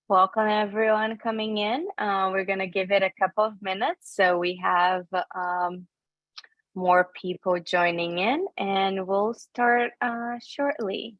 Welcome everyone coming in. We're gonna give it a couple of minutes so we have more people joining in, and we'll start shortly.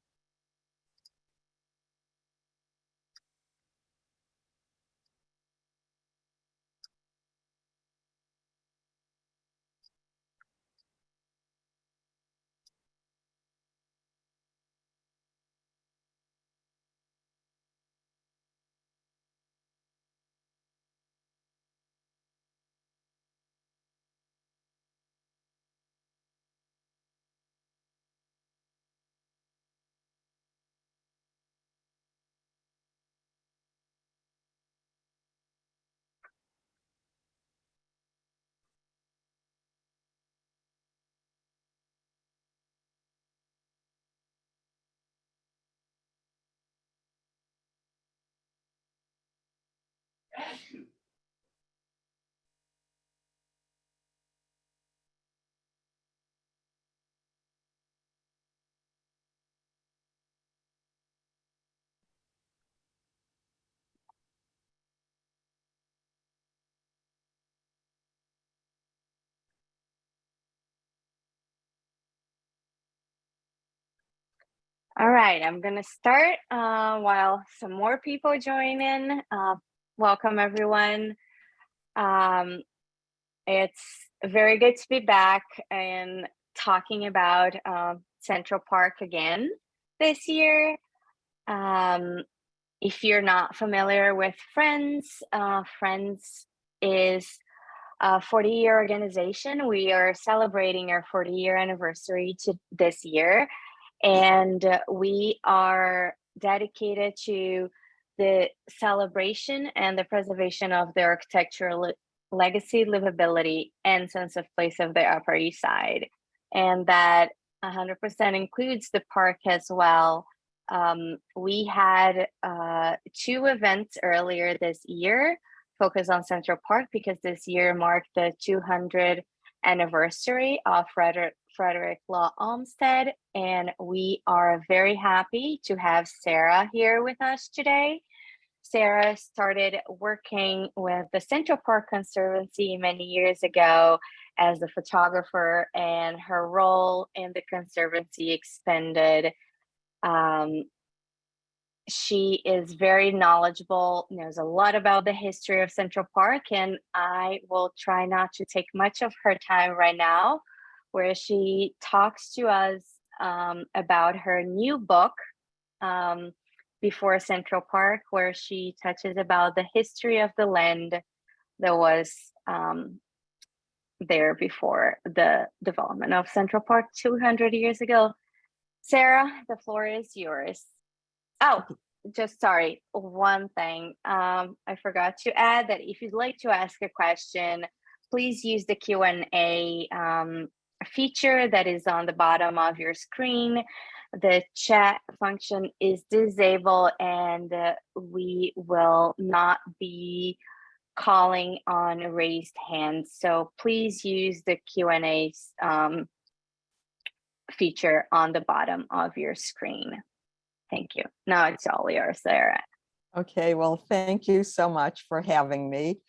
All right, I'm gonna start while some more people join in. Welcome everyone. It's very good to be back and talking about Central Park again this year. If you're not familiar with Friends, Friends is a 40-year organization. We are celebrating our 40-year anniversary this year, and we are dedicated to the celebration and the preservation of the architectural legacy, livability, and sense of place of the Upper East Side. And that 100% includes the park as well. We had 2 events earlier this year focused on Central Park because this year marked the 200th anniversary of Frederick Law Olmsted, and we are very happy to have Sara here with us today. Sara started working with the Central Park Conservancy many years ago as a photographer, and her role in the Conservancy expanded. She is very knowledgeable, knows a lot about the history of Central Park, and I will try not to take much of her time right now, where she talks to us about her new book, Before Central Park, where she touches about the history of the land that was there before the development of Central Park 200 years ago. Sara, the floor is yours. Oh, just sorry, one thing. I forgot to add that if you'd like to ask a question, please use the Q&A feature that is on the bottom of your screen. The chat function is disabled, and we will not be calling on raised hands. So please use the Q&A feature on the bottom of your screen. Thank you. Now it's all yours, Sara. Okay, well, thank you so much for having me.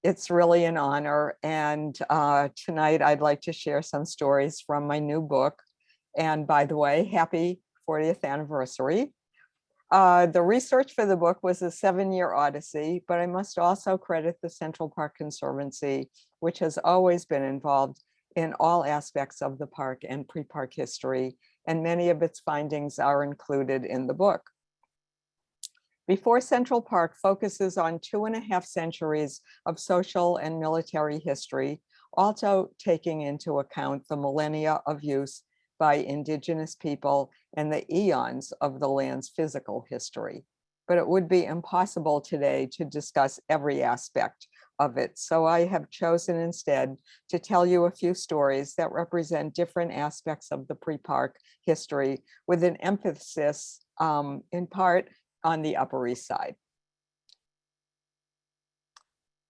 It's really an honor. And tonight I'd like to share some stories from my new book. And by the way, happy 40th anniversary. The research for the book was a 7-year odyssey, but I must also credit the Central Park Conservancy, which has always been involved in all aspects of the park and pre-park history, and many of its findings are included in the book. Before Central Park focuses on 2.5 centuries of social and military history, also taking into account the millennia of use by Indigenous people and the eons of the land's physical history. But it would be impossible today to discuss every aspect of it. So I have chosen instead to tell you a few stories that represent different aspects of the pre-park history, with an emphasis in part on the Upper East Side.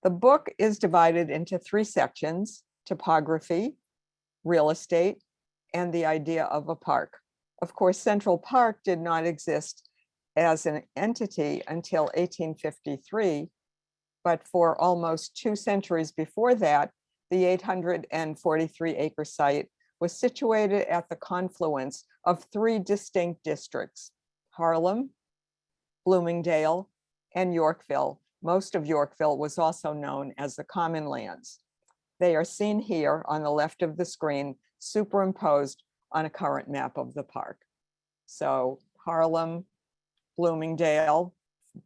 The book is divided into 3 sections: topography, real estate, and the idea of a park. Of course, Central Park did not exist as an entity until 1853, but for almost 2 centuries before that, the 843-acre site was situated at the confluence of 3 distinct districts: Harlem, Bloomingdale, and Yorkville. Most of Yorkville was also known as the Common Lands. They are seen here on the left of the screen, superimposed on a current map of the park. So Harlem, Bloomingdale,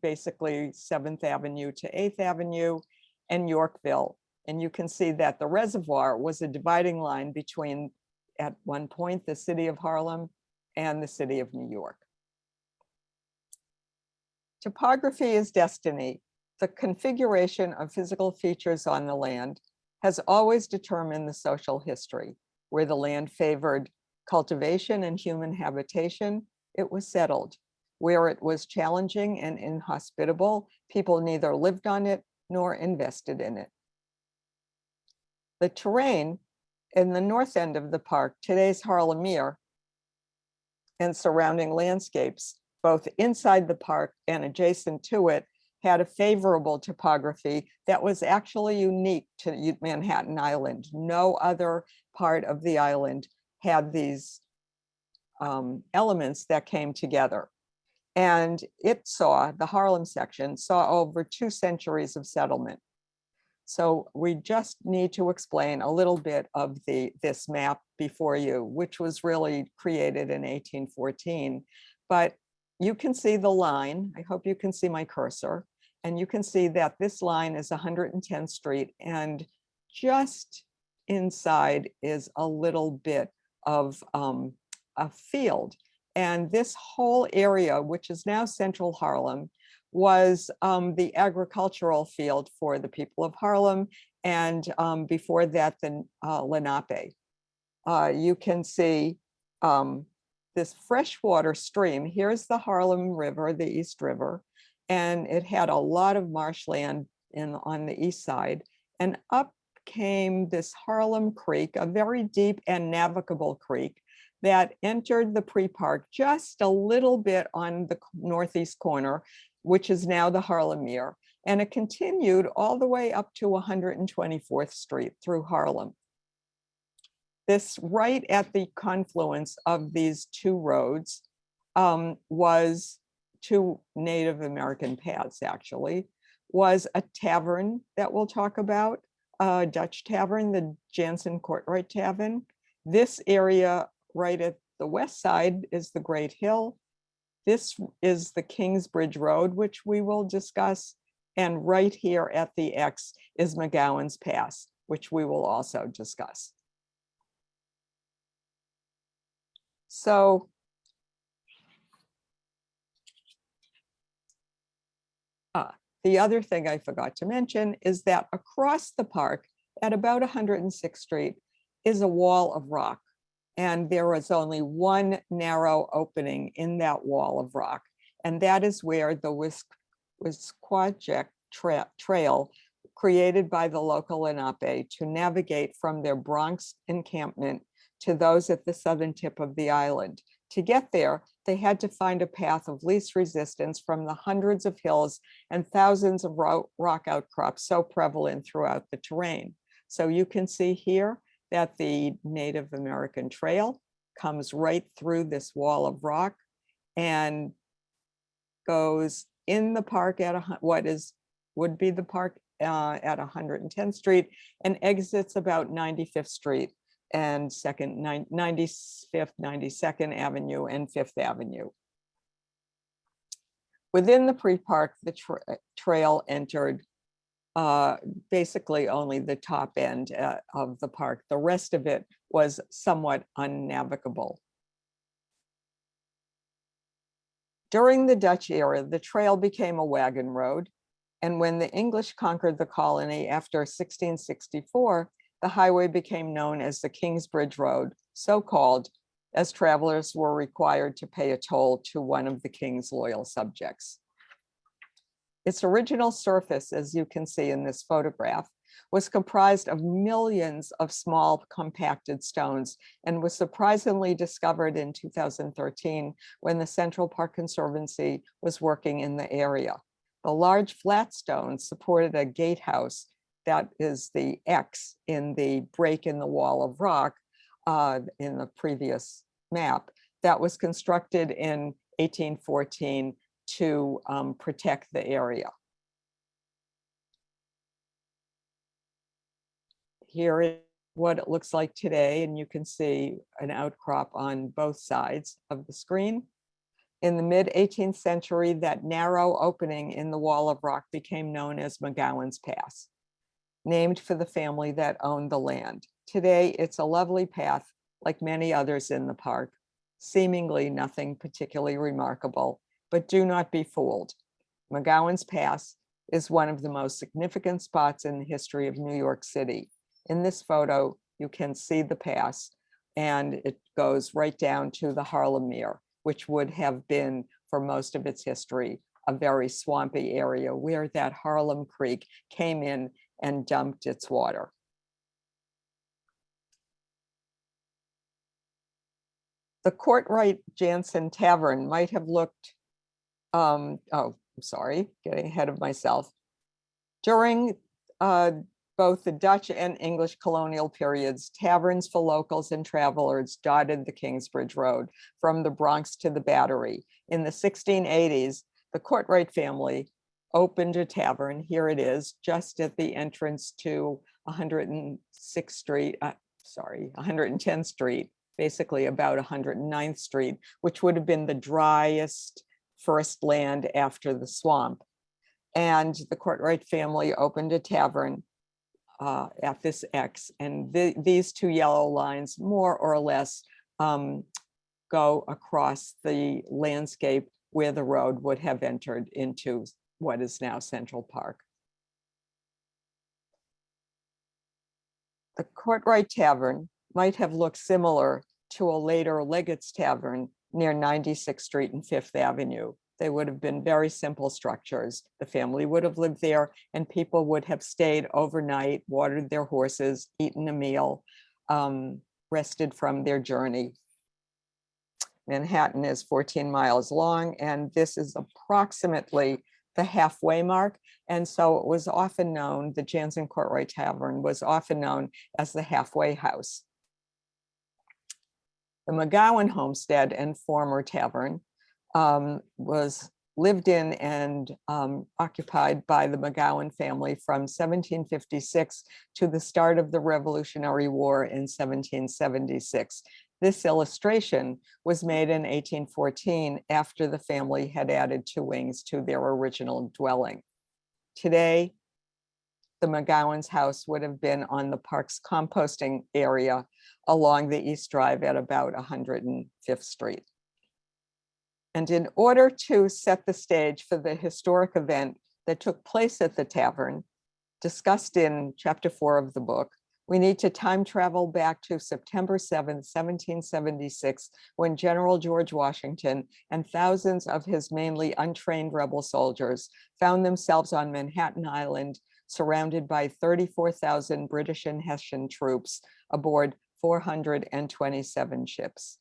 basically 7th Avenue to 8th Avenue, and Yorkville. And you can see that the reservoir was a dividing line between, at one point, the city of Harlem and the city of New York. Topography is destiny. The configuration of physical features on the land has always determined the social history. Where the land favored cultivation and human habitation, it was settled. Where it was challenging and inhospitable, people neither lived on it nor invested in it. The terrain in the north end of the park, today's Harlemere, and surrounding landscapes, both inside the park and adjacent to it, had a favorable topography that was actually unique to Manhattan Island. No other part of the island had these elements that came together. And it saw, the Harlem section saw over 2 centuries of settlement. So we just need to explain a little bit of this map before you, which was really created in 1814. But you can see the line. I hope you can see my cursor. And you can see that this line is 110th Street, and just inside is a little bit of a field. And this whole area, which is now Central Harlem, was the agricultural field for the people of Harlem, and before that, the Lenape. You can see this freshwater stream. Here's the Harlem River, the East River, and it had a lot of marshland on the east side. And up came this Harlem Creek, a very deep and navigable creek that entered the pre-park just a little bit on the northeast corner, which is now the Harlemere. And it continued all the way up to 124th Street through Harlem. This right at the confluence of these 2 roads was 2 Native American paths, actually, was a tavern that we'll talk about, a Dutch tavern, the Jansen Courtright Tavern. This area right at the west side is the Great Hill. This is the Kingsbridge Road, which we will discuss. And right here at the X is McGowan's Pass, which we will also discuss. So the other thing I forgot to mention is that across the park at about 106th Street is a wall of rock. And there is only one narrow opening in that wall of rock. And that is where the Wisquajic Trail, created by the local Lenape to navigate from their Bronx encampment to those at the southern tip of the island. To get there, they had to find a path of least resistance from the hundreds of hills and thousands of rock outcrops so prevalent throughout the terrain. So you can see here that the Native American Trail comes right through this wall of rock and goes in the park at would be the park at 110th Street and exits about 95th Street and 95th, 92nd Avenue and 5th Avenue. Within the pre-park, the trail entered basically only the top end of the park. The rest of it was somewhat unnavigable. During the Dutch era, the trail became a wagon road. And when the English conquered the colony after 1664, the highway became known as the Kingsbridge Road, so called, as travelers were required to pay a toll to one of the king's loyal subjects. Its original surface, as you can see in this photograph, was comprised of millions of small compacted stones and was surprisingly discovered in 2013 when the Central Park Conservancy was working in the area. The large flat stones supported a gatehouse, that is the X in the break in the wall of rock in the previous map, that was constructed in 1814 to protect the area. Here is what it looks like today, and you can see an outcrop on both sides of the screen. In the mid-18th century, that narrow opening in the wall of rock became known as McGowan's Pass, named for the family that owned the land. Today, it's a lovely path, like many others in the park, seemingly nothing particularly remarkable, but do not be fooled. McGowan's Pass is one of the most significant spots in the history of New York City. In this photo, you can see the pass, and it goes right down to the Harlem Mere, which would have been, for most of its history, a very swampy area where that Harlem Creek came in and dumped its water. The Courtright Jansen Tavern might have looked, oh, I'm sorry, getting ahead of myself. During both the Dutch and English colonial periods, taverns for locals and travelers dotted the Kingsbridge Road from the Bronx to the Battery. In the 1680s, the Courtright family opened a tavern, here it is, just at the entrance to 110th Street, basically about 109th Street, which would have been the driest first land after the swamp. And the Courtright family opened a tavern at this X, and these two yellow lines more or less go across the landscape where the road would have entered into what is now Central Park. The Courtright Tavern might have looked similar to a later Leggett's Tavern near 96th Street and Fifth Avenue. They would have been very simple structures. The family would have lived there, and people would have stayed overnight, watered their horses, eaten a meal, rested from their journey. Manhattan is 14 miles long, and this is approximately the halfway mark. And so it was often known, the Jansen Courtright Tavern was often known as the halfway house. The McGowan homestead and former tavern was lived in and occupied by the McGowan family from 1756 to the start of the Revolutionary War in 1776. This illustration was made in 1814 after the family had added 2 wings to their original dwelling. Today, the McGowan's house would have been on the park's composting area along the East Drive at about 105th Street. And in order to set the stage for the historic event that took place at the tavern, discussed in chapter 4 of the book, we need to time travel back to September 7th, 1776, when General George Washington and thousands of his mainly untrained rebel soldiers found themselves on Manhattan Island, surrounded by 34,000 British and Hessian troops aboard 427 ships.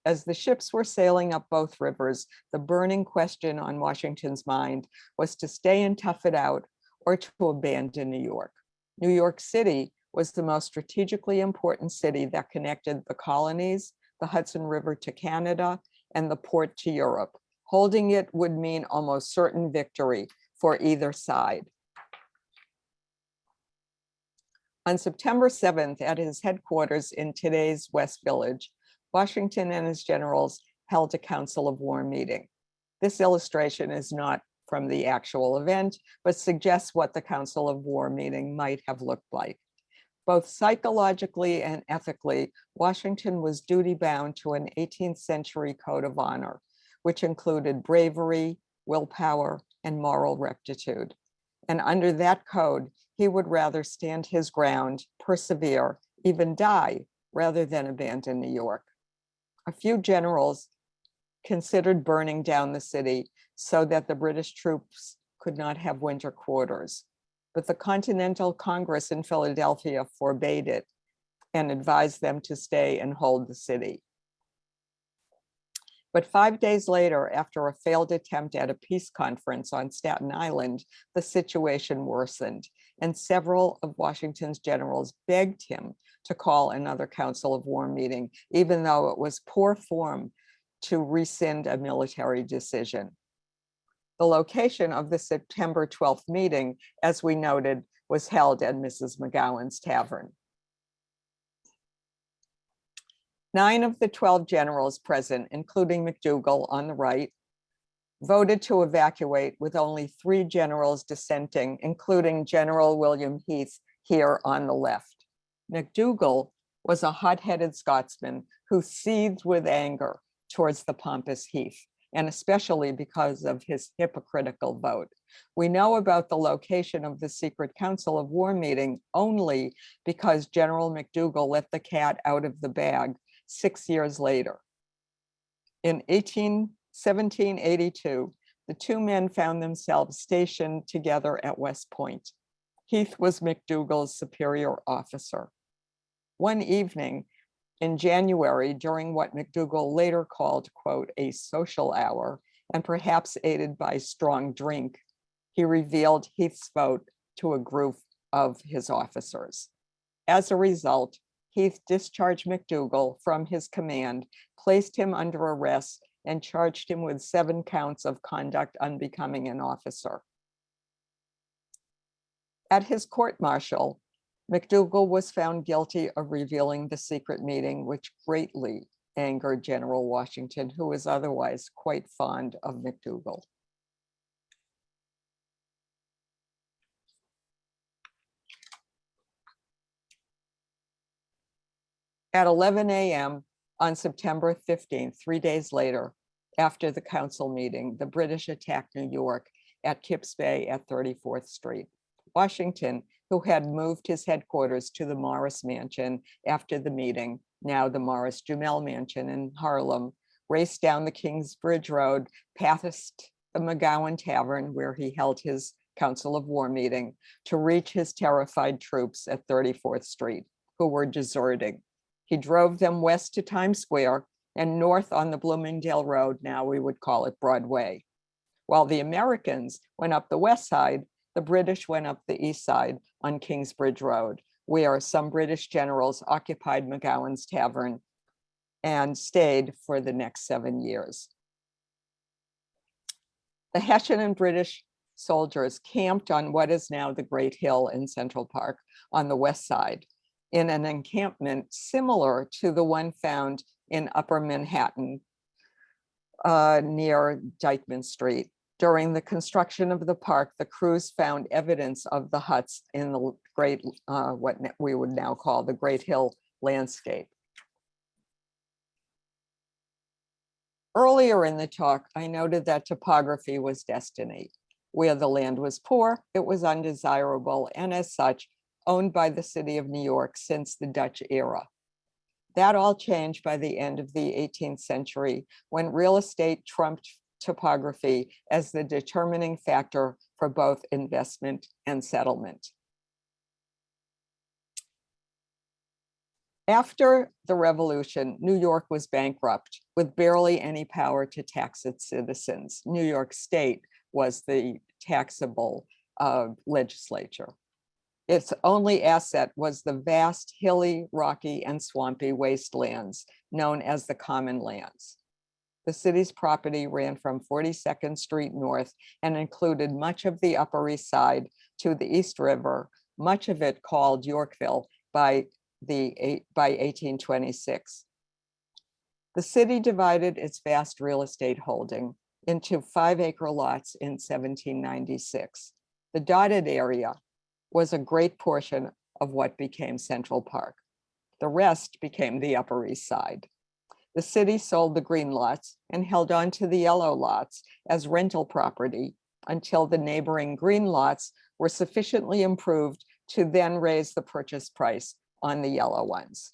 As the ships were sailing up both rivers, the burning question on Washington's mind was to stay and tough it out or to abandon New York. New York City was the most strategically important city that connected the colonies, the Hudson River to Canada, and the port to Europe. Holding it would mean almost certain victory for either side. On September 7th, at his headquarters in today's West Village, Washington and his generals held a Council of War meeting. This illustration is not from the actual event, but suggests what the Council of War meeting might have looked like. Both psychologically and ethically, Washington was duty-bound to an 18th century code of honor, which included bravery, willpower, and moral rectitude. And under that code, he would rather stand his ground, persevere, even die, rather than abandon New York. A few generals considered burning down the city so that the British troops could not have winter quarters, but the Continental Congress in Philadelphia forbade it and advised them to stay and hold the city. But 5 days later, after a failed attempt at a peace conference on Staten Island, the situation worsened, and several of Washington's generals begged him to call another Council of War meeting, even though it was poor form to rescind a military decision. The location of the September 12th meeting, as we noted, was held at Mrs. McGowan's Tavern. 9 of the 12 generals present, including McDougall on the right, voted to evacuate, with only 3 generals dissenting, including General William Heath here on the left. McDougall was a hot-headed Scotsman who seethed with anger towards the pompous Heath, and especially because of his hypocritical vote. We know about the location of the secret Council of War meeting only because General McDougall let the cat out of the bag 6 years later. In 1782, the 2 men found themselves stationed together at West Point. Heath was McDougall's superior officer. One evening in January, during what McDougall later called, quote, a social hour, and perhaps aided by strong drink, he revealed Heath's vote to a group of his officers. As a result, Heath discharged McDougall from his command, placed him under arrest, and charged him with 7 counts of conduct unbecoming an officer. At his court-martial, McDougall was found guilty of revealing the secret meeting, which greatly angered General Washington, who was otherwise quite fond of McDougall. At 11 a.m. on September 15th, 3 days later, after the council meeting, the British attacked New York at Kips Bay at 34th Street. Washington, who had moved his headquarters to the Morris Mansion after the meeting, now the Morris Jumel Mansion in Harlem, raced down the Kingsbridge Road, past the McGowan Tavern, where he held his Council of War meeting, to reach his terrified troops at 34th Street, who were deserting. He drove them west to Times Square and north on the Bloomingdale Road, now we would call it Broadway. While the Americans went up the west side, the British went up the east side on Kingsbridge Road, where some British generals occupied McGowan's Tavern and stayed for the next 7 years. The Hessian and British soldiers camped on what is now the Great Hill in Central Park on the west side, in an encampment similar to the one found in Upper Manhattan near Dyckman Street. During the construction of the park, the crews found evidence of the huts in the great, what we would now call the Great Hill landscape. Earlier in the talk, I noted that topography was destiny. Where the land was poor, it was undesirable, and as such, owned by the city of New York since the Dutch era. That all changed by the end of the 18th century, when real estate trumped topography as the determining factor for both investment and settlement. After the Revolution, New York was bankrupt with barely any power to tax its citizens. New York State was the taxable legislature. Its only asset was the vast, hilly, rocky, and swampy wastelands known as the Common Lands. The city's property ran from 42nd Street north and included much of the Upper East Side to the East River, much of it called Yorkville by 1826. The city divided its vast real estate holding into 5-acre lots in 1796. The dotted area was a great portion of what became Central Park. The rest became the Upper East Side. The city sold the green lots and held on to the yellow lots as rental property until the neighboring green lots were sufficiently improved to then raise the purchase price on the yellow ones.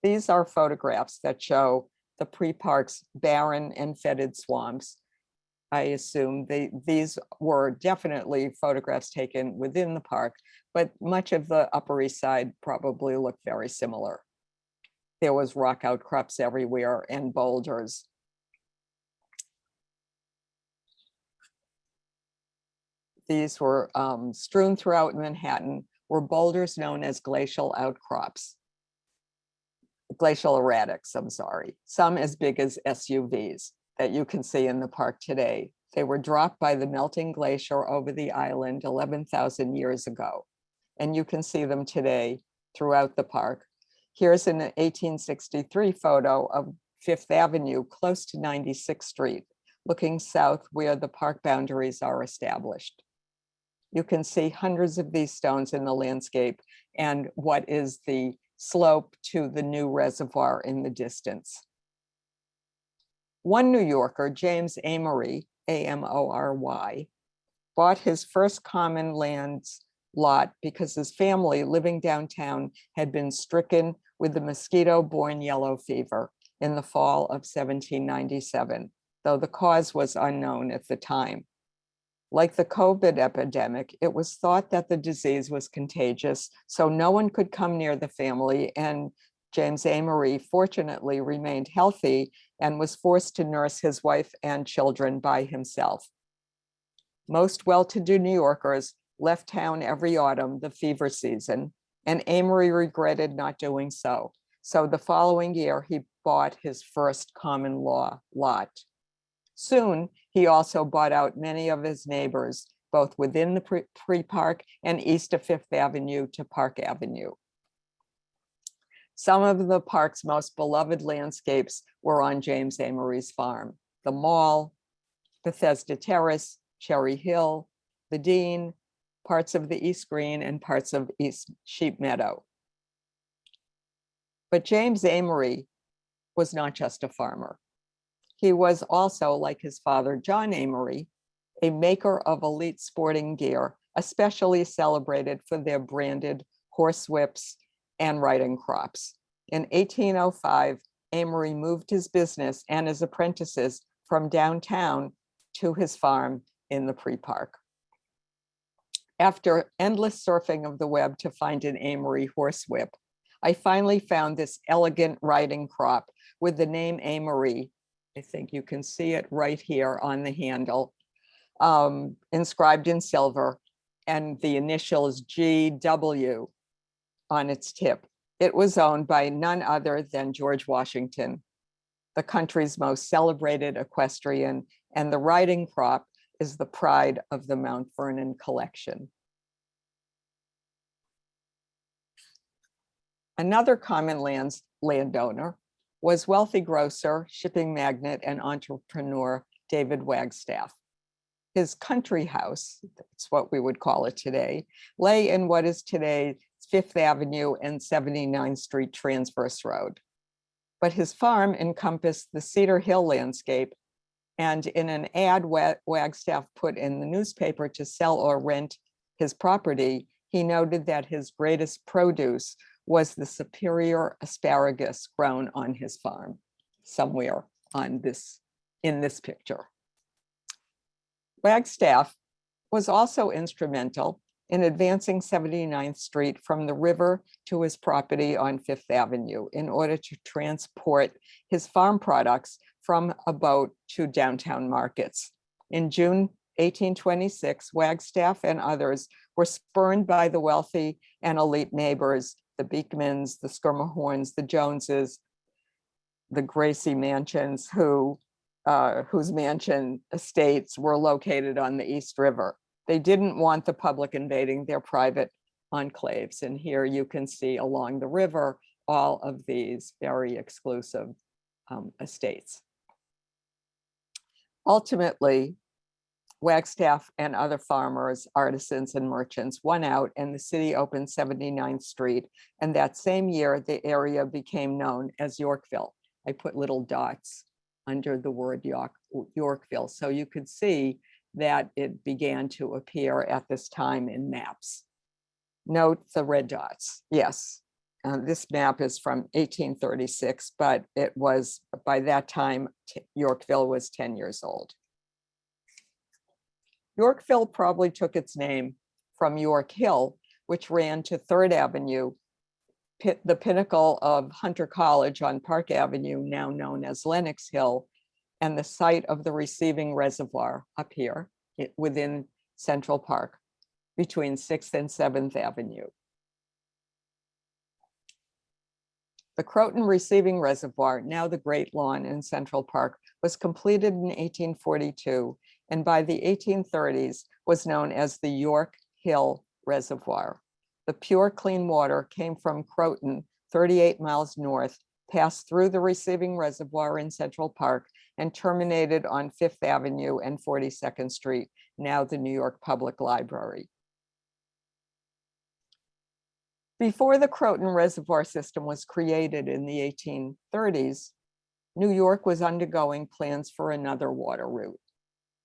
These are photographs that show the pre-park's barren and fetid swamps I assume these were definitely photographs taken within the park, but much of the Upper East Side probably looked very similar. There was rock outcrops everywhere and boulders. These were strewn throughout Manhattan, were boulders known as glacial outcrops. Glacial erratics, I'm sorry. Some as big as SUVs that you can see in the park today. They were dropped by the melting glacier over the island 11,000 years ago. And you can see them today throughout the park. Here's an 1863 photo of Fifth Avenue, close to 96th Street, looking south where the park boundaries are established. You can see hundreds of these stones in the landscape and what is the slope to the new reservoir in the distance. One New Yorker, James Amory, A-M-O-R-Y, bought his first common lands lot because his family living downtown had been stricken with the mosquito-borne yellow fever in the fall of 1797, though the cause was unknown at the time. Like the COVID epidemic, it was thought that the disease was contagious, so no one could come near the family, and James Amory fortunately remained healthy and was forced to nurse his wife and children by himself. Most well-to-do New Yorkers left town every autumn, the fever season, and Amory regretted not doing so. So the following year, he bought his first common law lot. Soon, he also bought out many of his neighbors, both within the pre-park and east of Fifth Avenue to Park Avenue. Some of the park's most beloved landscapes were on James Amory's farm: the Mall, Bethesda Terrace, Cherry Hill, the Dean, parts of the East Green, and parts of East Sheep Meadow. But James Amory was not just a farmer. He was also, like his father, John Amory, a maker of elite sporting gear, especially celebrated for their branded horsewhips and riding crops. In 1805, Amory moved his business and his apprentices from downtown to his farm in the pre-park. After endless surfing of the web to find an Amory horsewhip, I finally found this elegant riding crop with the name Amory. I think you can see it right here on the handle, inscribed in silver, and the initials GW on its tip. It was owned by none other than George Washington, the country's most celebrated equestrian, and the riding crop is the pride of the Mount Vernon collection. Another common landowner was wealthy grocer, shipping magnate, and entrepreneur David Wagstaff. His country house, that's what we would call it today, lay in what is today Fifth Avenue and 79th Street Transverse Road. But his farm encompassed the Cedar Hill landscape, and in an ad Wagstaff put in the newspaper to sell or rent his property, he noted that his greatest produce was the superior asparagus grown on his farm, somewhere in this picture. Wagstaff was also instrumental in advancing 79th Street from the river to his property on Fifth Avenue in order to transport his farm products from a boat to downtown markets. In June 1826, Wagstaff and others were spurned by the wealthy and elite neighbors, the Beekmans, the Schermerhorns, the Joneses, the Gracie mansions, whose mansion estates were located on the East River. They didn't want the public invading their private enclaves. And here you can see along the river all of these very exclusive estates. Ultimately, Wagstaff and other farmers, artisans, and merchants won out, and the city opened 79th Street. And that same year, the area became known as Yorkville. I put little dots under the word Yorkville, so you could see that it began to appear at this time in maps. Note the red dots. Yes, this map is from 1836, but it was, by that time, Yorkville was 10 years old. Yorkville probably took its name from York Hill, which ran to 3rd Avenue, the pinnacle of Hunter College on Park Avenue, now known as Lenox Hill, and the site of the receiving reservoir up here within Central Park between 6th and 7th Avenue. The Croton Receiving Reservoir, now the Great Lawn in Central Park, was completed in 1842, and by the 1830s was known as the York Hill Reservoir. The pure, clean water came from Croton, 38 miles north, passed through the receiving reservoir in Central Park, and terminated on 5th Avenue and 42nd Street, now the New York Public Library. Before the Croton Reservoir System was created in the 1830s, New York was undergoing plans for another water route.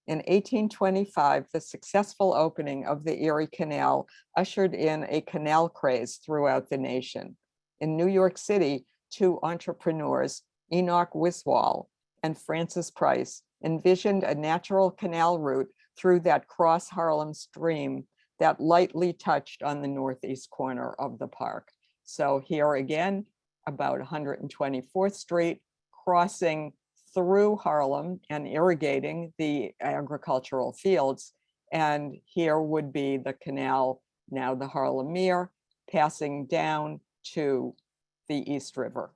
In 1825, the successful opening of the Erie Canal ushered in a canal craze throughout the nation. In New York City, 2 entrepreneurs, Enoch Wiswall and Francis Price, envisioned a natural canal route through that cross Harlem stream that lightly touched on the northeast corner of the park. So here again, about 124th Street, crossing through Harlem and irrigating the agricultural fields. And here would be the canal, now the Harlem Mere, passing down to the East River.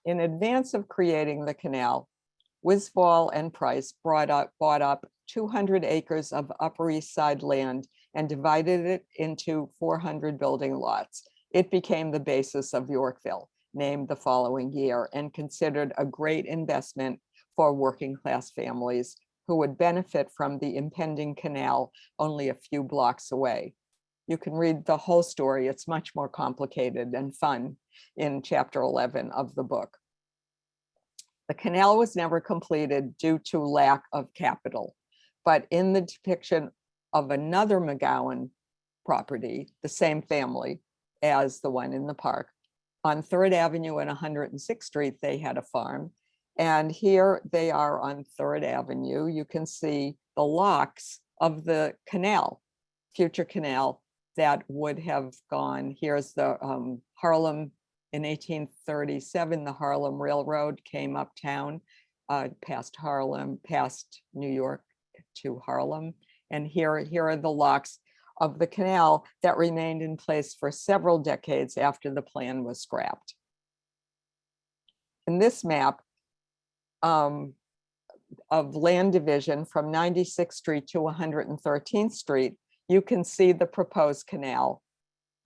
In advance of creating the canal, Wiswall and Price bought up 200 acres of Upper East Side land and divided it into 400 building lots. It became the basis of Yorkville, named the following year, and considered a great investment for working class families who would benefit from the impending canal only a few blocks away. You can read the whole story. It's much more complicated and fun in chapter 11 of the book. The canal was never completed due to lack of capital, but in the depiction of another McGowan property, the same family as the one in the park, on 3rd Avenue and 106th Street, they had a farm. And here they are on 3rd Avenue. You can see the locks of the canal, future canal that would have gone. Here's the Harlem. In 1837, the Harlem Railroad came uptown, past Harlem, past New York to Harlem. And here are the locks of the canal that remained in place for several decades after the plan was scrapped. In this map of land division from 96th Street to 113th Street, you can see the proposed canal.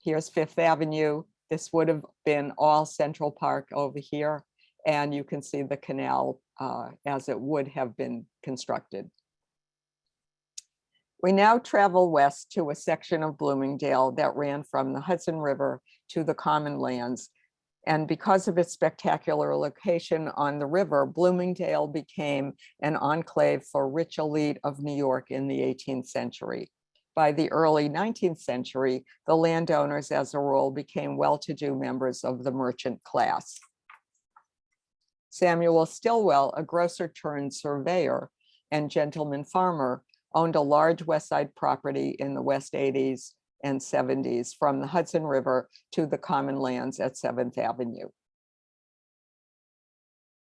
Here's 5th Avenue. This would have been all Central Park over here, and you can see the canal as it would have been constructed. We now travel west to a section of Bloomingdale that ran from the Hudson River to the Common Lands. And because of its spectacular location on the river, Bloomingdale became an enclave for rich elite of New York in the 18th century. By the early 19th century, the landowners as a rule became well-to-do members of the merchant class. Samuel Stillwell, a grocer turned surveyor and gentleman farmer, owned a large West Side property in the West 80s and 70s from the Hudson River to the Common Lands at 7th Avenue.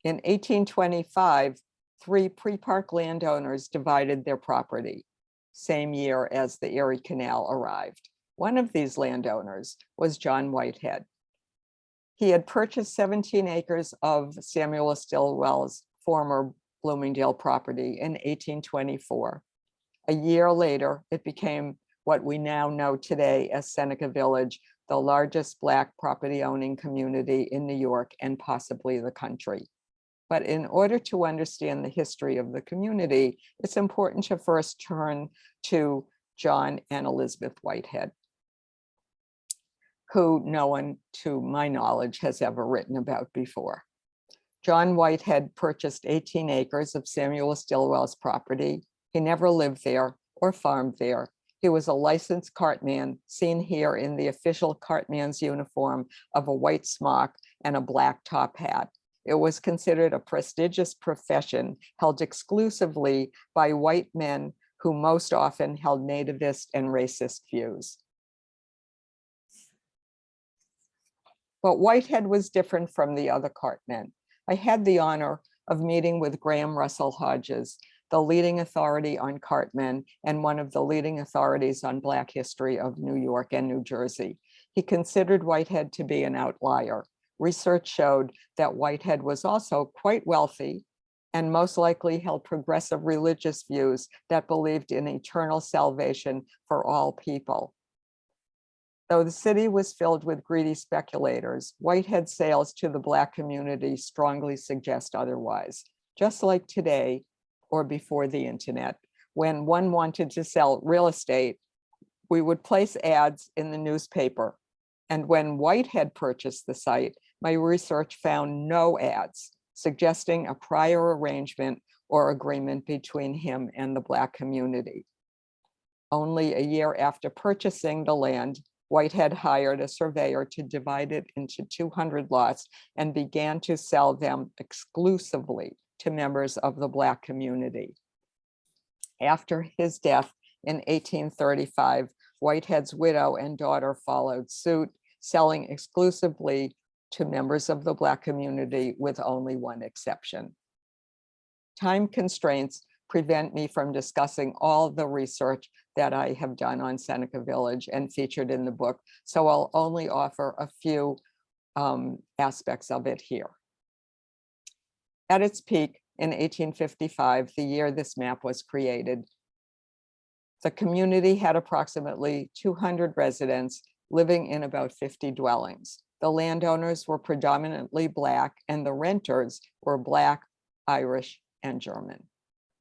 In 1825, 3 pre-park landowners divided their property, same year as the Erie Canal arrived. One of these landowners was John Whitehead. He had purchased 17 acres of Samuel Stillwell's former Bloomingdale property in 1824. A year later, it became what we now know today as Seneca Village, the largest Black property owning community in New York and possibly the country. But in order to understand the history of the community, it's important to first turn to John and Elizabeth Whitehead, who no one, to my knowledge, has ever written about before. John Whitehead purchased 18 acres of Samuel Stillwell's property. He never lived there or farmed there. He was a licensed cartman, seen here in the official cartman's uniform of a white smock and a black top hat. It was considered a prestigious profession held exclusively by white men who most often held nativist and racist views. But Whitehead was different from the other cartmen. I had the honor of meeting with Graham Russell Hodges, the leading authority on cartmen and one of the leading authorities on Black history of New York and New Jersey. He considered Whitehead to be an outlier. Research showed that Whitehead was also quite wealthy and most likely held progressive religious views that believed in eternal salvation for all people. Though the city was filled with greedy speculators, Whitehead's sales to the Black community strongly suggest otherwise. Just like today, or before the internet, when one wanted to sell real estate, we would place ads in the newspaper. And when Whitehead purchased the site, my research found no ads, suggesting a prior arrangement or agreement between him and the Black community. Only a year after purchasing the land, Whitehead hired a surveyor to divide it into 200 lots and began to sell them exclusively to members of the Black community. After his death in 1835, Whitehead's widow and daughter followed suit, selling exclusively to members of the Black community with only one exception. Time constraints prevent me from discussing all the research that I have done on Seneca Village and featured in the book, so I'll only offer a few aspects of it here. At its peak in 1855, the year this map was created, the community had approximately 200 residents living in about 50 dwellings. The landowners were predominantly Black and the renters were Black, Irish, and German.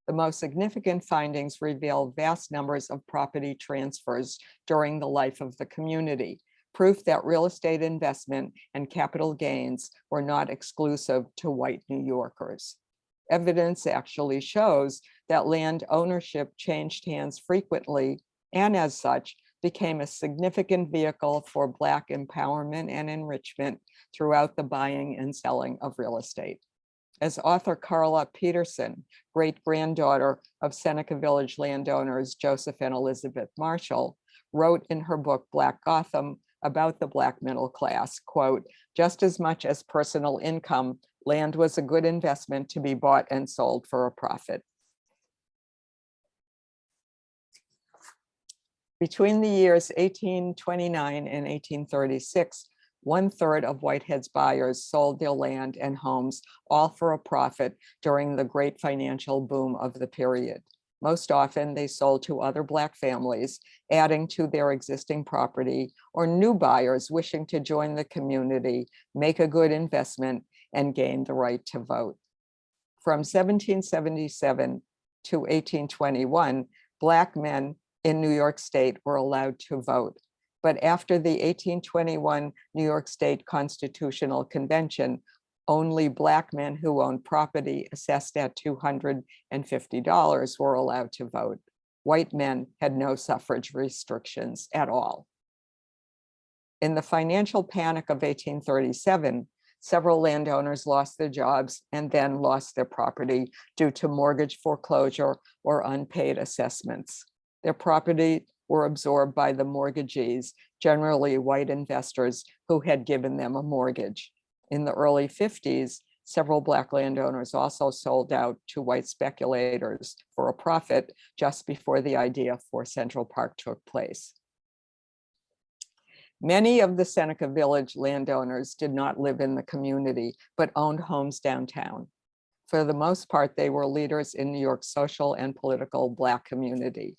The most significant findings reveal vast numbers of property transfers during the life of the community, proof that real estate investment and capital gains were not exclusive to white New Yorkers. Evidence actually shows that land ownership changed hands frequently and as such became a significant vehicle for Black empowerment and enrichment throughout the buying and selling of real estate. As author Carla Peterson, great-granddaughter of Seneca Village landowners Joseph and Elizabeth Marshall, wrote in her book, Black Gotham, about the Black middle class, quote, "Just as much as personal income, land was a good investment to be bought and sold for a profit." Between the years 1829 and 1836, 1/3 of Whitehead's buyers sold their land and homes, all for a profit during the great financial boom of the period. Most often, they sold to other Black families, adding to their existing property, or new buyers wishing to join the community, make a good investment, and gain the right to vote. From 1777 to 1821, Black men in New York State were allowed to vote. But after the 1821 New York State Constitutional Convention, only Black men who owned property assessed at $250 were allowed to vote. White men had no suffrage restrictions at all. In the financial panic of 1837, several landowners lost their jobs and then lost their property due to mortgage foreclosure or unpaid assessments. Their property were absorbed by the mortgagees, generally white investors who had given them a mortgage. In the early 50s, several Black landowners also sold out to white speculators for a profit just before the idea for Central Park took place. Many of the Seneca Village landowners did not live in the community, but owned homes downtown. For the most part, they were leaders in New York's social and political Black community.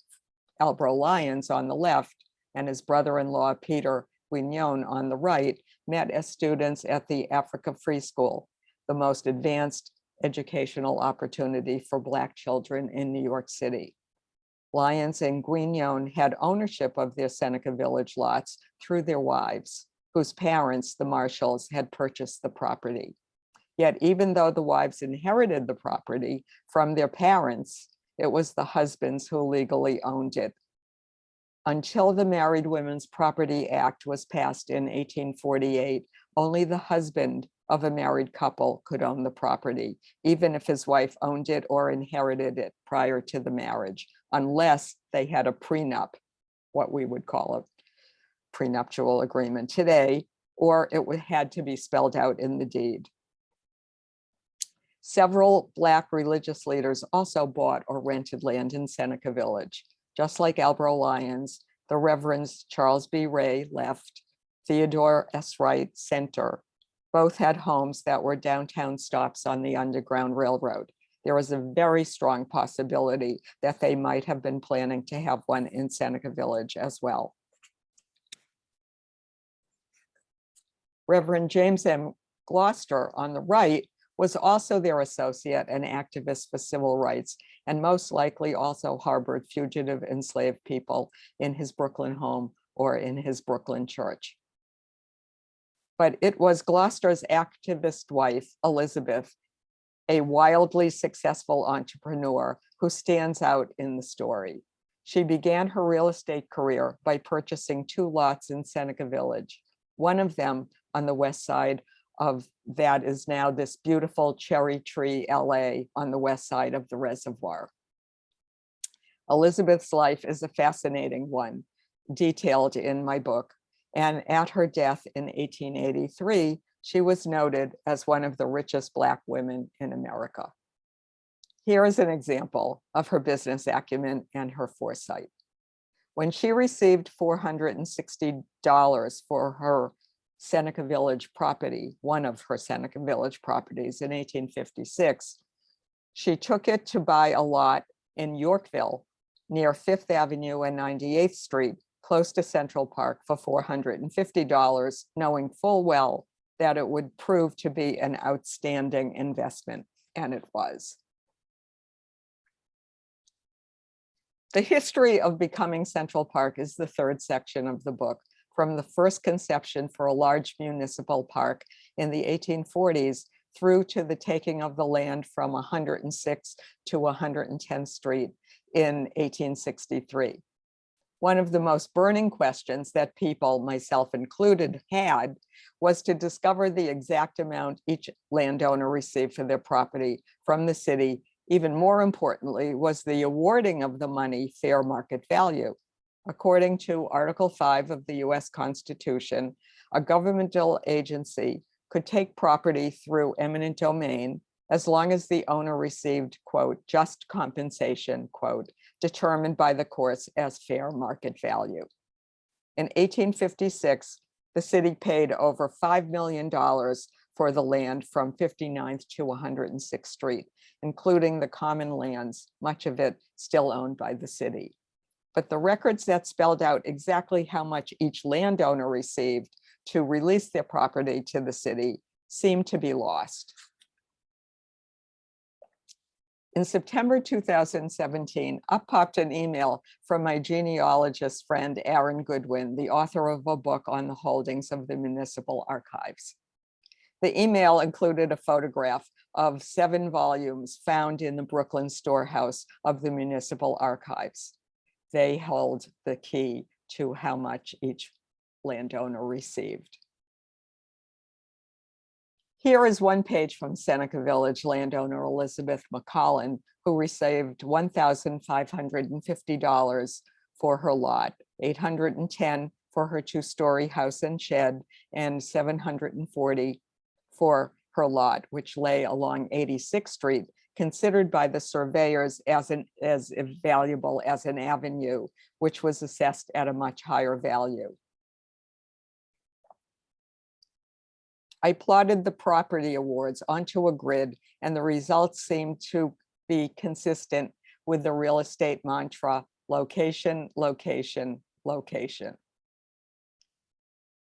Albro Lyons on the left and his brother-in-law Peter Guignon on the right met as students at the Africa Free School, the most advanced educational opportunity for Black children in New York City. Lyons and Guignon had ownership of their Seneca Village lots through their wives, whose parents, the Marshalls, had purchased the property. Yet even though the wives inherited the property from their parents, it was the husbands who legally owned it. Until the Married Women's Property Act was passed in 1848, only the husband of a married couple could own the property, even if his wife owned it or inherited it prior to the marriage, unless they had a prenup, what we would call a prenuptial agreement today, or it had to be spelled out in the deed. Several Black religious leaders also bought or rented land in Seneca Village. Just like Albro Lyons, the Reverends Charles B. Ray left, Theodore S. Wright Center, both had homes that were downtown stops on the Underground Railroad. There was a very strong possibility that they might have been planning to have one in Seneca Village as well. Reverend James M. Gloucester on the right was also their associate and activist for civil rights, and most likely also harbored fugitive enslaved people in his Brooklyn home or in his Brooklyn church. But it was Gloucester's activist wife, Elizabeth, a wildly successful entrepreneur who stands out in the story. She began her real estate career by purchasing 2 lots in Seneca Village, one of them on the west side of that is now this beautiful Cherry Tree, LA, on the west side of the reservoir. Elizabeth's life is a fascinating one, detailed in my book. And at her death in 1883, she was noted as one of the richest Black women in America. Here is an example of her business acumen and her foresight. When she received $460 for her Seneca Village property, one of her Seneca Village properties in 1856, she took it to buy a lot in Yorkville near 5th Avenue and 98th Street, close to Central Park, for $450, knowing full well that it would prove to be an outstanding investment, and it was. The history of becoming Central Park is the 3rd section of the book, from the first conception for a large municipal park in the 1840s through to the taking of the land from 106 to 110th Street in 1863. One of the most burning questions that people, myself included, had was to discover the exact amount each landowner received for their property from the city. Even more importantly, was the awarding of the money fair market value. According to Article 5 of the US Constitution, a governmental agency could take property through eminent domain as long as the owner received, quote, just compensation, quote, determined by the courts as fair market value. In 1856, the city paid over $5 million for the land from 59th to 106th Street, including the common lands, much of it still owned by the city. But the records that spelled out exactly how much each landowner received to release their property to the city seem to be lost. In September 2017, up popped an email from my genealogist friend, Aaron Goodwin, the author of a book on the holdings of the municipal archives. The email included a photograph of 7 volumes found in the Brooklyn storehouse of the municipal archives. They held the key to how much each landowner received. Here is one page from Seneca Village landowner Elizabeth McCollin, who received $1,550 for her lot, $810 for her 2-story house and shed, and $740 for her lot, which lay along 86th Street, considered by the surveyors as valuable as an avenue, which was assessed at a much higher value. I plotted the property awards onto a grid, and the results seemed to be consistent with the real estate mantra, location, location, location.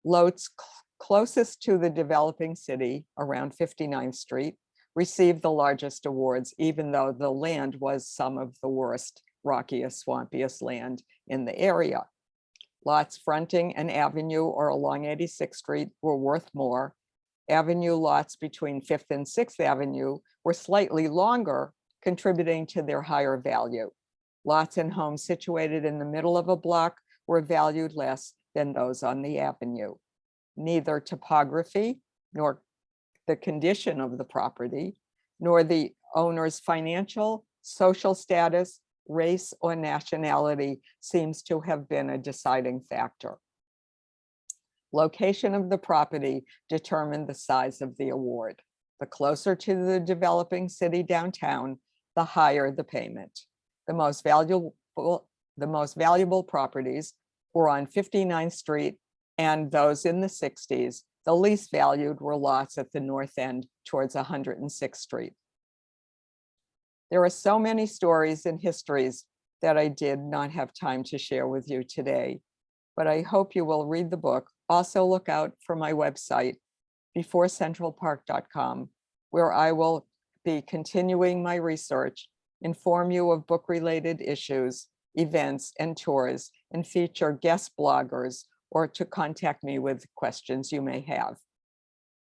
Lots closest to the developing city, around 59th Street, received the largest awards, even though the land was some of the worst, rockiest, swampiest land in the area. Lots fronting an avenue or along 86th Street were worth more. Avenue lots between 5th and 6th Avenue were slightly longer, contributing to their higher value. Lots and homes situated in the middle of a block were valued less than those on the avenue. Neither topography nor the condition of the property, nor the owner's financial, social status, race, or nationality seems to have been a deciding factor. Location of the property determined the size of the award. The closer to the developing city downtown, the higher the payment. The most valuable properties were on 59th Street and those in the 60s. The least valued were lots at the north end towards 106th Street. There are so many stories and histories that I did not have time to share with you today, but I hope you will read the book. Also look out for my website, beforecentralpark.com, where I will be continuing my research, inform you of book-related issues, events, and tours, and feature guest bloggers, or to contact me with questions you may have.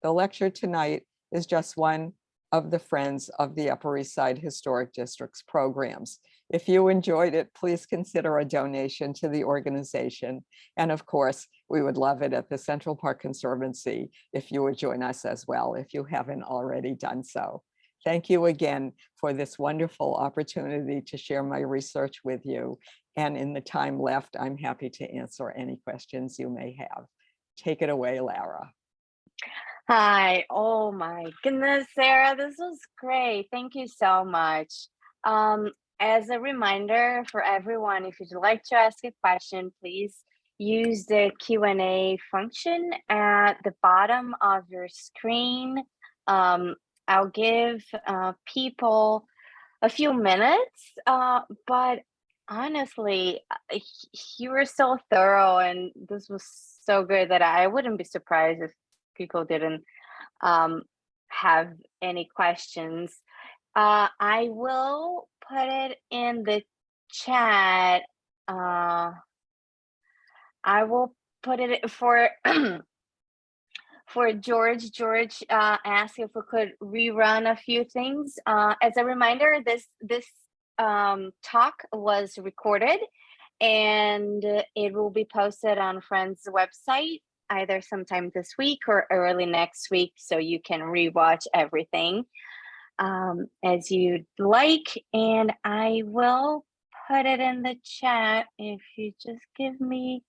The lecture tonight is just one of the Friends of the Upper East Side Historic District's programs. If you enjoyed it, please consider a donation to the organization. And of course, we would love it at the Central Park Conservancy if you would join us as well, if you haven't already done so. Thank you again for this wonderful opportunity to share my research with you. And in the time left, I'm happy to answer any questions you may have. Take it away, Lara. Hi. Oh my goodness, Sarah, this was great. Thank you so much. As a reminder for everyone, if you'd like to ask a question, please use the Q&A function at the bottom of your screen. I'll give people a few minutes, but honestly, you were so thorough and this was so good that I wouldn't be surprised if people didn't have any questions. I will put it in the chat. I will put it for for George. George asked if we could rerun a few things. As a reminder, this talk was recorded and it will be posted on Friends' website either sometime this week or early next week, so you can rewatch everything as you'd like. And I will put it in the chat if you just give me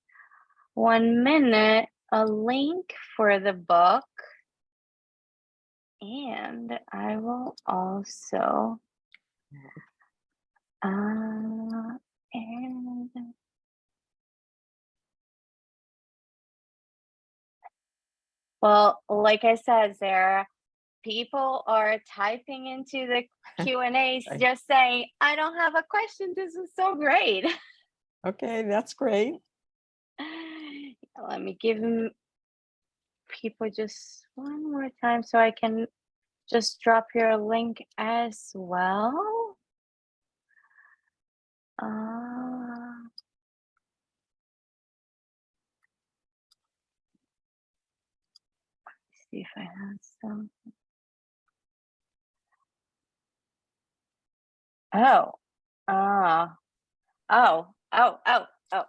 1 minute, a link for the book. And I will also well, like I said, Sarah, people are typing into the Q&As just saying, I don't have a question. This is so great. Okay, that's great. Let me give people just one more time so I can just drop your link as well. Let's see if I have some.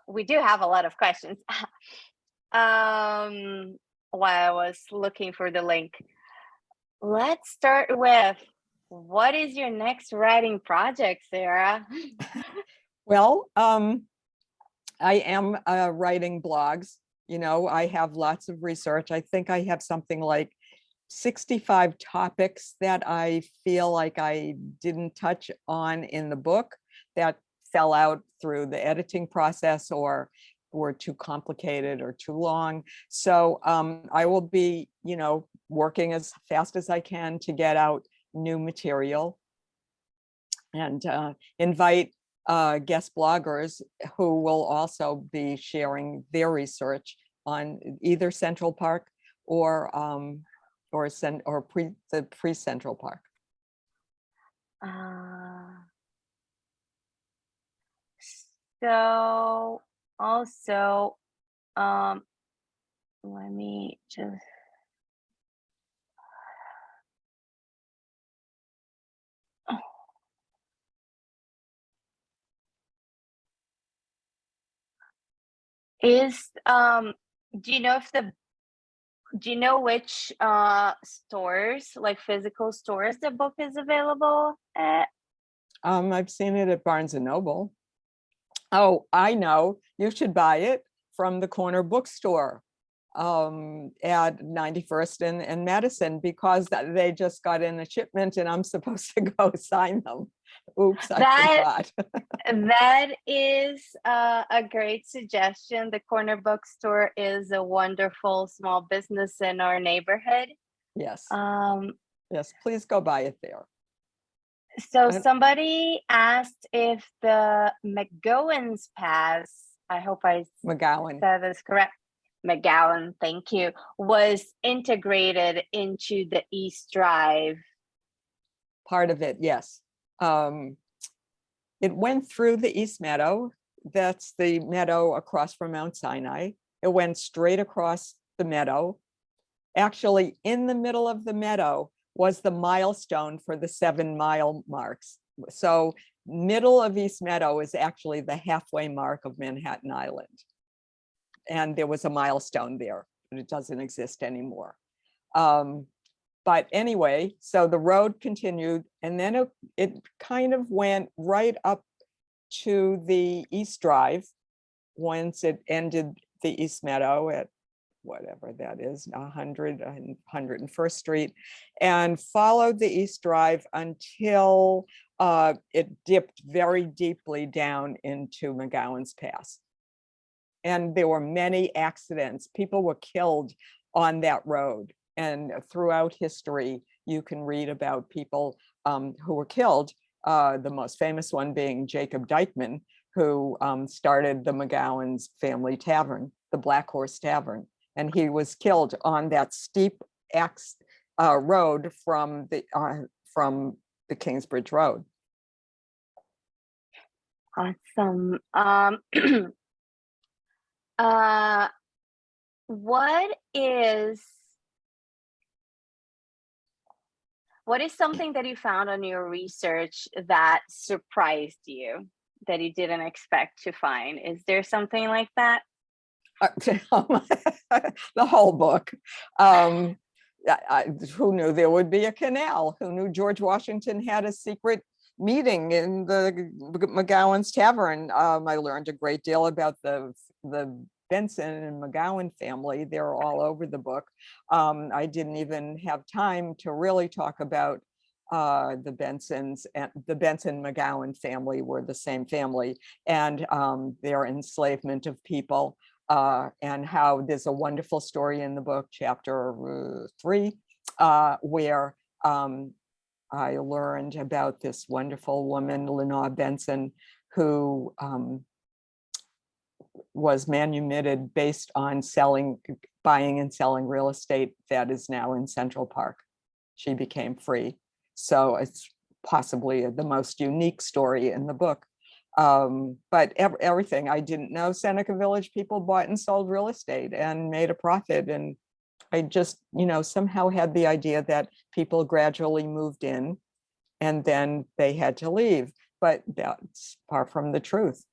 We do have a lot of questions. While I was looking for the link, let's start with, what is your next writing project, Sarah? Well, I am writing blogs. You know, I have lots of research. I think I have something like 65 topics that I feel like I didn't touch on in the book that fell out through the editing process or were too complicated or too long. So I will be, you know, working as fast as I can to get out new material and invite guest bloggers who will also be sharing their research on either Central Park or pre-Central Park. So also, let me just. Do you know if the Do you know which stores, like physical stores, the book is available at? I've seen it at Barnes and Noble. Oh, I know. You should buy it from the corner bookstore at 91st and Madison, because they just got in a shipment and I'm supposed to go sign them. Oops, I forgot. That is a great suggestion. The corner bookstore is a wonderful small business in our neighborhood. Yes. Um, Yes, please go buy it there. So somebody asked if the McGowan's Pass, I hope I McGowan. said this correct, McGowan, thank you, was integrated into the East Drive. Part of it, yes. It went through the East Meadow. That's the meadow across from Mount Sinai. It went straight across the meadow. Actually, in the middle of the meadow was the milestone for the 7-mile marks. So middle of East Meadow is actually the halfway mark of Manhattan Island. And there was a milestone there, but it doesn't exist anymore. But anyway, so the road continued, and then it kind of went right up to the East Drive once it ended the East Meadow at whatever that is, 100 and 101st Street, and followed the East Drive until it dipped very deeply down into McGowan's Pass. And there were many accidents. People were killed on that road. And throughout history, you can read about people who were killed, the most famous one being Jacob Dykeman, who started the McGowan's family tavern, the Black Horse Tavern. And he was killed on that steep road from the Kingsbridge Road. Awesome. What is something that you found on your research that surprised you, that you didn't expect to find? Is there something like that? The whole book. Who knew there would be a canal? Who knew George Washington had a secret meeting in the McGowan's Tavern? I learned a great deal about the Benson and McGowan family. They're all over the book. I didn't even have time to really talk about the Bensons, and the Benson McGowan family were the same family, and their enslavement of people. And how there's a wonderful story in the book, chapter 3, where I learned about this wonderful woman, Lenore Benson, who was manumitted based on buying and selling real estate that is now in Central Park. She became free. So it's possibly the most unique story in the book. But everything I didn't know, Seneca Village people bought and sold real estate and made a profit. And I just, somehow had the idea that people gradually moved in and then they had to leave, but that's far from the truth.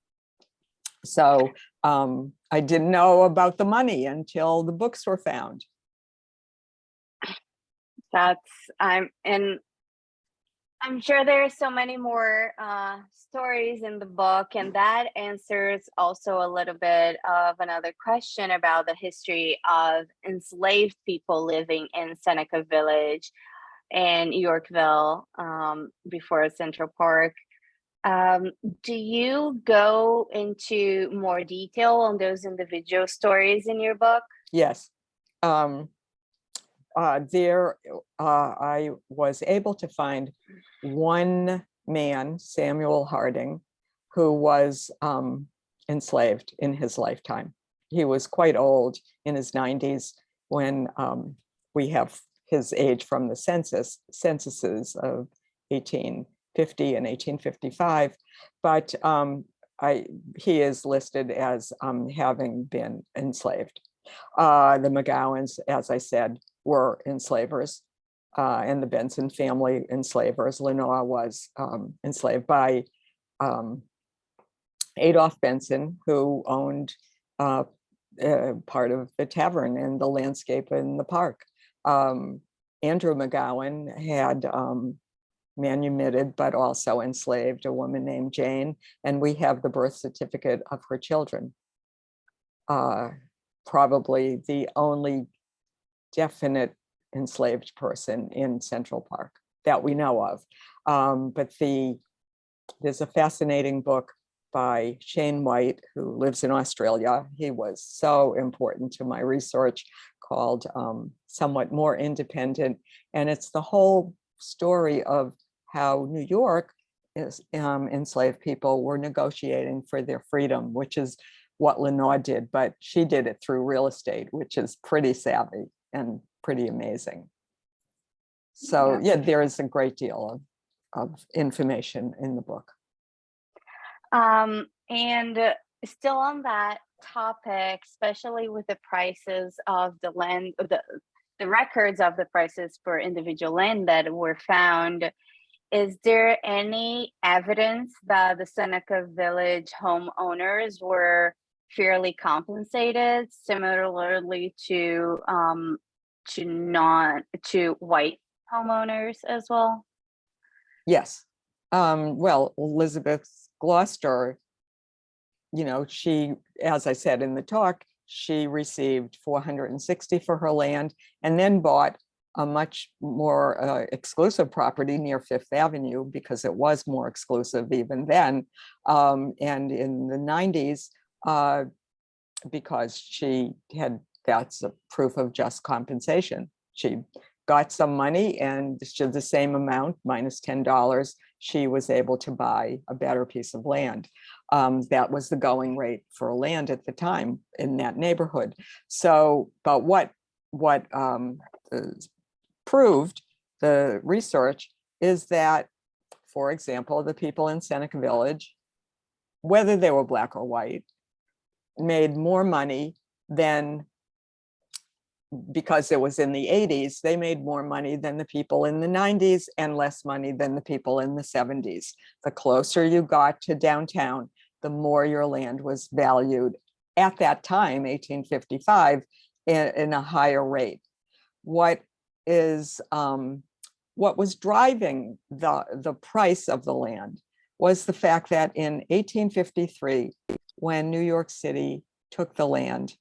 So I didn't know about the money until the books were found. I'm sure there are so many more stories in the book, and that answers also a little bit of another question about the history of enslaved people living in Seneca Village and Yorkville before Central Park. Do you go into more detail on those individual stories in your book? Yes. I was able to find one man, Samuel Harding, who was enslaved in his lifetime. He was quite old, in his 90s, when we have his age from the censuses of 1850 and 1855. But he is listed as having been enslaved. The McGowans, as I said, were enslavers, and the Benson family enslavers. Lenore was enslaved by Adolph Benson, who owned part of the tavern and the landscape in the park. Andrew McGowan had manumitted, but also enslaved a woman named Jane, and we have the birth certificate of her children. Probably the only definite enslaved person in Central Park that we know of. But there's a fascinating book by Shane White, who lives in Australia. He was so important to my research, called Somewhat More Independent. And it's the whole story of how New York enslaved people were negotiating for their freedom, which is what Lenore did, but she did it through real estate, which is pretty savvy and pretty amazing. So yeah, there is a great deal of information in the book. And still on that topic, especially with the prices of the land, the records of the prices for individual land that were found, is there any evidence that the Seneca Village homeowners were fairly compensated, similarly to white homeowners as well? Yes. Well, Elizabeth Gloucester, she, as I said in the talk, she received $460 for her land and then bought a much more exclusive property near Fifth Avenue because it was more exclusive even then. And in the 90s, because that's a proof of just compensation. She got some money, and the same amount minus $10, she was able to buy a better piece of land. That was the going rate for land at the time in that neighborhood. So, but what proved the research is that, for example, the people in Seneca Village, whether they were Black or white, made more money than, because it was in the 80s, they made more money than the people in the 90s and less money than the people in the 70s. The closer you got to downtown, the more your land was valued at that time, 1855, in a higher rate. What was driving the price of the land was the fact that in 1853, when New York City took the land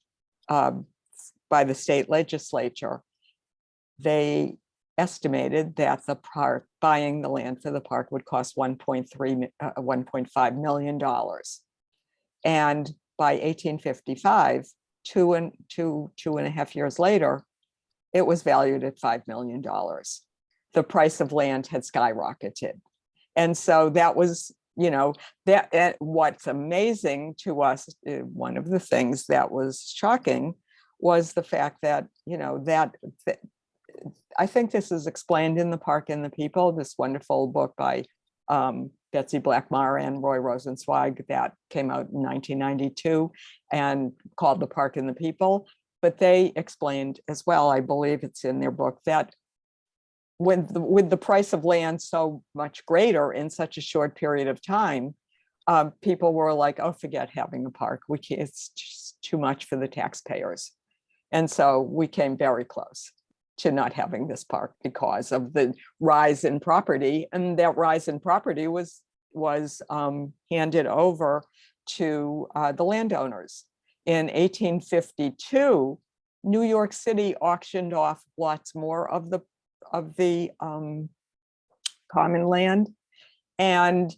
by the state legislature, they estimated that the park, buying the land for the park, would cost $1.5 million. And by 1855, two and a half years later, it was valued at $5 million. The price of land had skyrocketed. And so that was, what's amazing to us, one of the things that was shocking was the fact that, I think this is explained in The Park and the People, this wonderful book by Betsy Blackmar and Roy Rosenzweig that came out in 1992 and called The Park and the People. But they explained as well, I believe it's in their book, that with the price of land so much greater in such a short period of time, people were like, oh, forget having a park. It's just too much for the taxpayers. And so we came very close to not having this park because of the rise in property. And that rise in property was handed over to the landowners. In 1852, New York City auctioned off lots more of the common land, and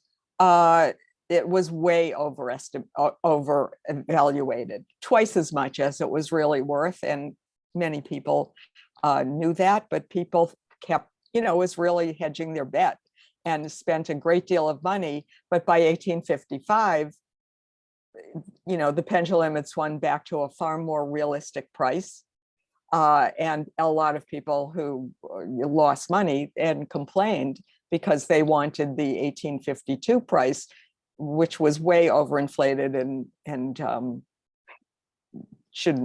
it was way over-evaluated, twice as much as it was really worth. And many people knew that, but people kept, was really hedging their bet and spent a great deal of money. But by 1855, the pendulum had swung back to a far more realistic price. And a lot of people who lost money and complained because they wanted the 1852 price, which was way overinflated and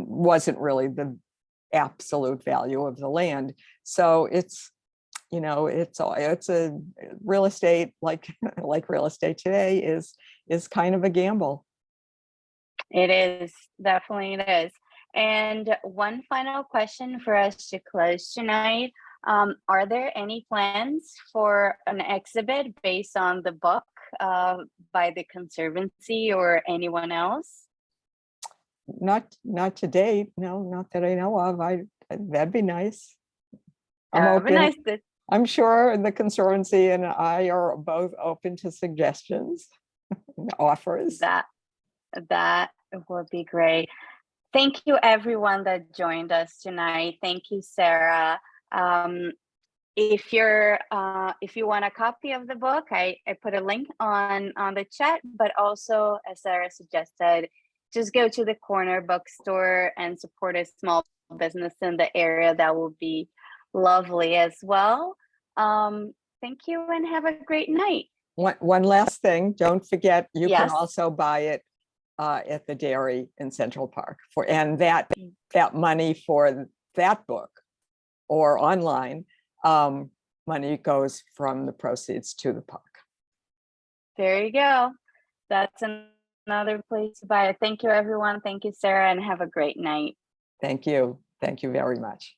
wasn't really the absolute value of the land. So it's a real estate, like real estate today is kind of a gamble. It is, definitely it is. And one final question for us to close tonight. Are there any plans for an exhibit based on the book uh, by the Conservancy or anyone else? Not to date. No, not that I know of. That'd be nice. I'm That would be open. nice. To, I'm sure the Conservancy and I are both open to suggestions, offers. that that would be great. Thank you, everyone that joined us tonight. Thank you, Sarah. Um, if you want a copy of the book, I put a link on the chat, but also as Sarah suggested, just go to the corner bookstore and support a small business in the area. That will be lovely as well. Thank you and have a great night. One last thing, don't forget, you can Yes. also buy it at the dairy in Central Park and that money for that book or online, money goes from the proceeds to the park. There you go. That's another place to buy it. Thank you, everyone. Thank you, Sarah, and have a great night. Thank you. Thank you very much.